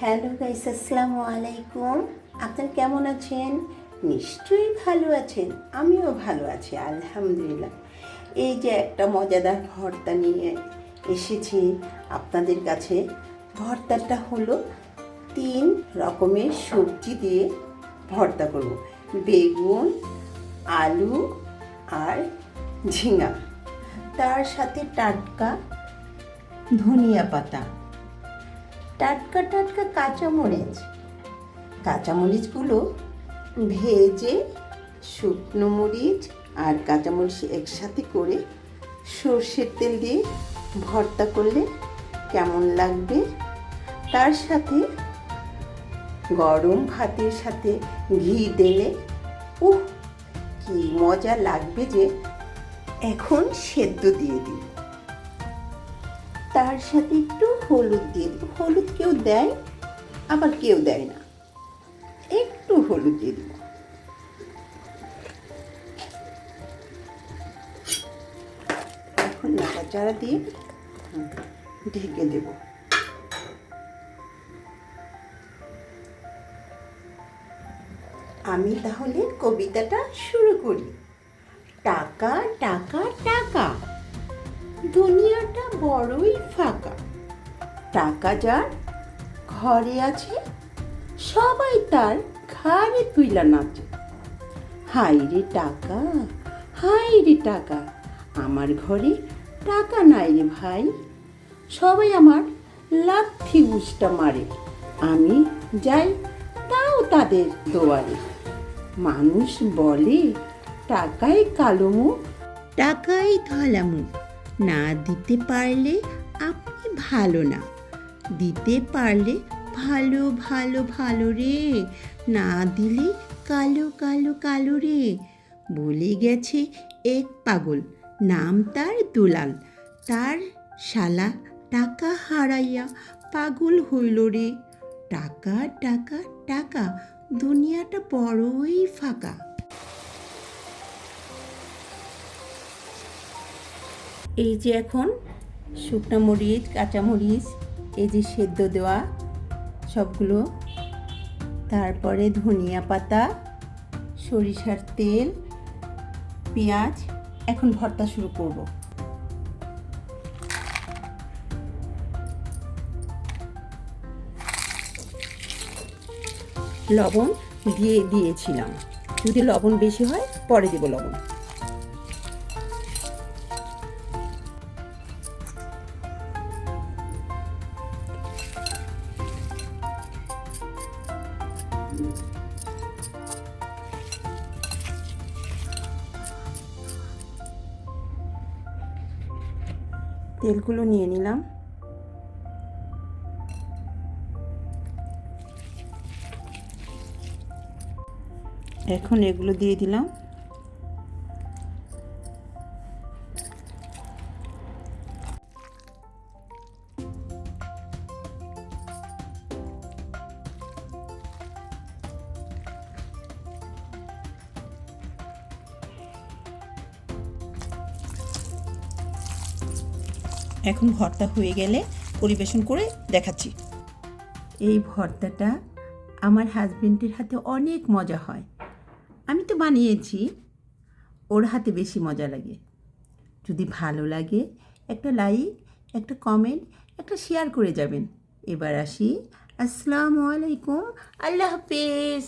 Hello guys, আসসালামু আলাইকুম। আপনারা কেমন আছেন? নিশ্চয়ই ভালো আছেন। আমিও ভালো আছি, আলহামদুলিল্লাহ। এই যে একটা মজাদার ভর্তা নিয়ে এসেছি আপনাদের কাছে। ভর্তাটা হলো 3 রকমের সবজি দিয়ে ভর্তা করব। বেগুন, আলু আর ঝিঙা, তার সাথে টাটকা ধনিয়া পাতা, টাটকা টাটকা কাঁচামরিচগুলো ভেজে শুকনো মরিচ আর কাঁচামরিচ একসাথে করে সর্ষের তেল দিয়ে ভর্তা করলে কেমন লাগবে। তার সাথে গরম ভাতের সাথে ঘি দিলে কি মজা লাগবে যে। এখন সেদ্ধ দিয়ে দিই, তার সাথে একটু হলুদ দিয়ে দিব। হলুদ কেউ দেয়, আবার কেউ দেয় না, একটু হলুদ দিয়ে দিব। এখন নাড়াচাড়া দিয়ে ঢেকে দেব। আমি তাহলে কবিতাটা শুরু করি। টাকা টাকা টাকা, দুনিয়াটা বড়ই ফাঁকা। টাকা যার ঘরে আছে, সবাই তার ঘাড়ে তুইলা নাচে। হাই রে টাকা, হাই রে টাকা, আমার ঘরে টাকা নাই রে ভাই। সবাই আমার লাথি উষ্টা মারে, আমি যাই তাও তাদের দোয়ারে। মানুষ বলে টাকাই কালো মুখ, টাকাই ধলা মুখ। না দিতে পারলে আপনি ভালো না, দিতে পারলে ভালো ভালো ভালো রে। না দিলে কালো কালো কালো রে। বলে গেছে এক পাগল, নাম তার দুলাল। তার শালা টাকা হারাইয়া পাগল হইল রে। টাকা টাকা টাকা, দুনিয়াটা বড়ই ফাঁকা। এই যে এখন শুকনো মরিচ, কাঁচামরিচ, এই যে সেদ্ধ দেওয়া সবগুলো, তারপরে ধনিয়া পাতা, সরিষার তেল, পেঁয়াজ। এখন ভর্তা শুরু করব। লবণ দিয়েছিলাম, যদি লবণ বেশি হয় পরে দেব লবণ। তেলগুলো নিয়ে নিলাম। এখন এগুলো দিয়ে দিলাম। এখন ভর্তা হয়ে গেলে পরিবেশন করে দেখাচ্ছি। এই ভর্তাটা আমার হাজবেন্ডের হাতে অনেক মজা হয়। আমি তো বানিয়েছি, ওর হাতে বেশি মজা লাগে। যদি ভালো লাগে একটা লাইক, একটা কমেন্ট, একটা শেয়ার করে যাবেন। এবার আসি, আসসালামু আলাইকুম, আল্লাহ হাফেজ।